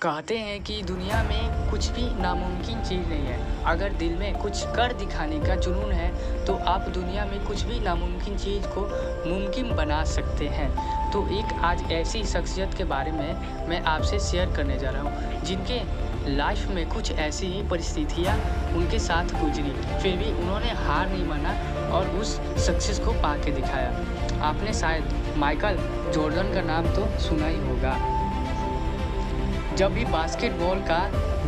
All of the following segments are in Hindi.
कहते हैं कि दुनिया में कुछ भी नामुमकिन चीज़ नहीं है। अगर दिल में कुछ कर दिखाने का जुनून है तो आप दुनिया में कुछ भी नामुमकिन चीज़ को मुमकिन बना सकते हैं। तो एक आज ऐसी शख्सियत के बारे में मैं आपसे शेयर करने जा रहा हूँ जिनके लाइफ में कुछ ऐसी ही परिस्थितियाँ उनके साथ गुजरी, फिर भी उन्होंने हार नहीं माना और उस सक्सेस को पा के दिखाया। आपने शायद माइकल जॉर्डन का नाम तो सुना ही होगा। जब भी बास्केटबॉल का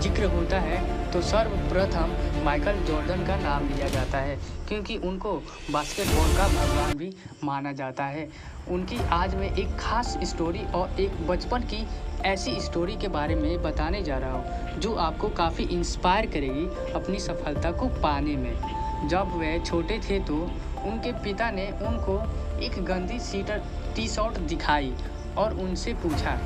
जिक्र होता है तो सर्वप्रथम माइकल जॉर्डन का नाम लिया जाता है, क्योंकि उनको बास्केटबॉल का भगवान भी माना जाता है। उनकी आज मैं एक ख़ास स्टोरी और एक बचपन की ऐसी स्टोरी के बारे में बताने जा रहा हूँ जो आपको काफ़ी इंस्पायर करेगी अपनी सफलता को पाने में। जब वे छोटे थे तो उनके पिता ने उनको एक गंदी टी शर्ट दिखाई और उनसे पूछा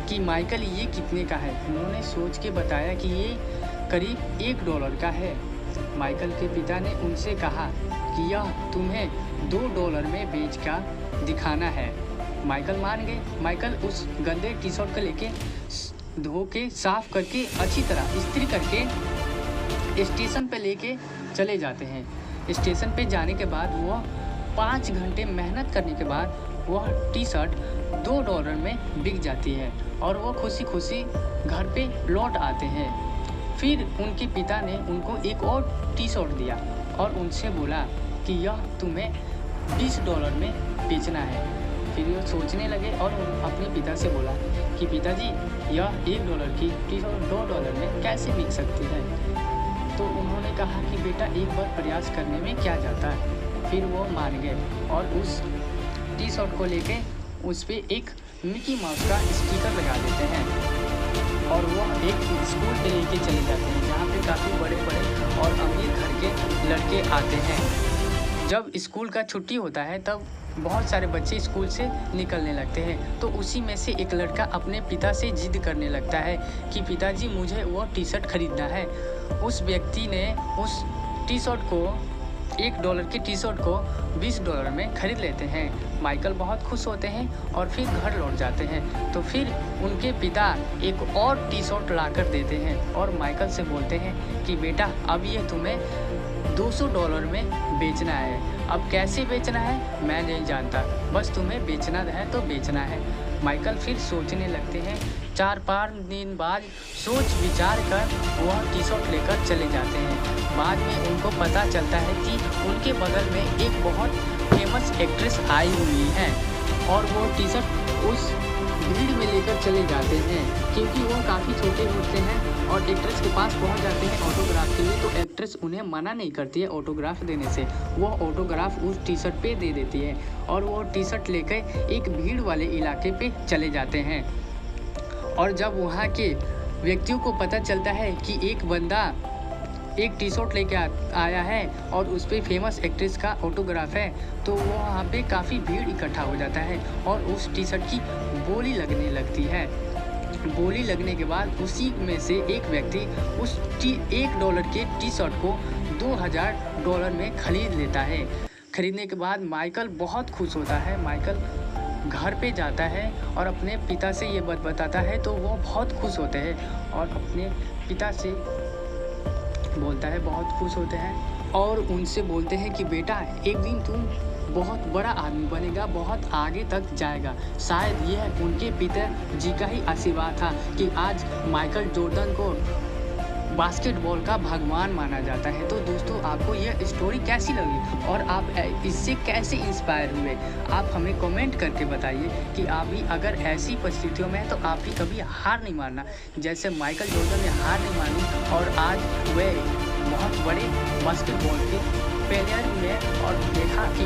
कि माइकल ये कितने का है। उन्होंने सोच के बताया कि ये करीब $1 का है। माइकल के पिता ने उनसे कहा कि यह तुम्हें $2 में बेच कर दिखाना है। माइकल मान गए। माइकल उस गंदे टी शर्ट को लेके धो के साफ करके अच्छी तरह इस्त्री करके स्टेशन पे लेके चले जाते हैं। स्टेशन पे जाने के बाद वह 5 घंटे मेहनत करने के बाद वह टी शर्ट $2 में बिक जाती है और वो खुशी खुशी घर पे लौट आते हैं। फिर उनके पिता ने उनको एक और टी शर्ट दिया और उनसे बोला कि यह तुम्हें $20 में बेचना है। फिर वो सोचने लगे और अपने पिता से बोला कि पिताजी यह $1 की टी शर्ट $2 में कैसे बिक सकती है। तो उन्होंने कहा कि बेटा एक बार प्रयास करने में क्या जाता है। फिर वो मान गए और उस टी शर्ट को लेके उस पर एक मिकी माउस का स्टिकर लगा देते हैं और वो एक स्कूल पे लेके चले जाते हैं जहाँ पे काफ़ी बड़े बड़े और अमीर घर के लड़के आते हैं। जब स्कूल का छुट्टी होता है तब बहुत सारे बच्चे स्कूल से निकलने लगते हैं, तो उसी में से एक लड़का अपने पिता से जिद करने लगता है कि पिताजी मुझे वो टी शर्ट खरीदना है। उस व्यक्ति ने उस टी शर्ट को $1 की टी शर्ट को $20 में खरीद लेते हैं। माइकल बहुत खुश होते हैं और फिर घर लौट जाते हैं। तो फिर उनके पिता एक और टी शर्ट ला कर देते हैं और माइकल से बोलते हैं कि बेटा अब ये तुम्हें $200 में बेचना है। अब कैसे बेचना है मैं नहीं जानता, बस तुम्हें बेचना है तो बेचना है। माइकल फिर सोचने लगते हैं। 4-5 दिन बाद सोच विचार कर वह टी शर्ट लेकर चले जाते हैं। बाद में उनको पता चलता है कि उनके बगल में एक बहुत फेमस एक्ट्रेस आई हुई है और वो टी शर्ट उस भीड़ में लेकर चले जाते हैं, क्योंकि वो काफ़ी छोटे होते हैं और एक्ट्रेस के पास पहुंच जाते हैं ऑटोग्राफ के लिए। तो एक्ट्रेस उन्हें मना नहीं करती है ऑटोग्राफ देने से, वो ऑटोग्राफ उस टी शर्ट पे दे देती है और वो टी शर्ट लेकर एक भीड़ वाले इलाके पे चले जाते हैं। और जब वहाँ के व्यक्तियों को पता चलता है कि एक बंदा एक टी शर्ट लेके आया है और उस पर फेमस एक्ट्रेस का ऑटोग्राफ है, तो वो वहाँ पे काफ़ी भीड़ इकट्ठा हो जाता है और उस टी शर्ट की बोली लगने लगती है। बोली लगने के बाद उसी में से एक व्यक्ति उस $1 के टी शर्ट को $2000 में खरीद लेता है। खरीदने के बाद माइकल बहुत खुश होता है। माइकल घर पे जाता है और अपने पिता से ये बात बताता है, तो वो बहुत खुश होते हैं और अपने पिता से बोलता है, बहुत खुश होते हैं और उनसे बोलते हैं कि बेटा एक दिन तुम बहुत बड़ा आदमी बनेगा, बहुत आगे तक जाएगा। शायद यह उनके पिताजी का ही आशीर्वाद था कि आज माइकल जॉर्डन को बास्केटबॉल का भगवान माना जाता है। तो दोस्तों आपको यह स्टोरी कैसी लगी और आप इससे कैसे इंस्पायर हुए, आप हमें कमेंट करके बताइए कि आप भी अगर ऐसी परिस्थितियों में हैं तो आप भी कभी हार नहीं मानना, जैसे माइकल जॉर्डन ने हार नहीं मानी और आज वे बहुत बड़े बास्केटबॉल के प्लेयर हुए और देखा कि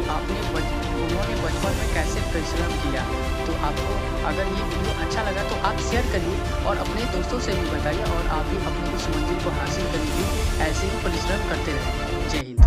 उन्होंने बचपन में कैसे परिश्रम किया। तो आपको अगर ये वीडियो अच्छा लगा तो आप शेयर करिए और अपने दोस्तों से भी बताइए और आप भी अपनी उस मंजिल को हासिल करने के लिए ऐसे ही परिश्रम करते रहें। जय हिंद।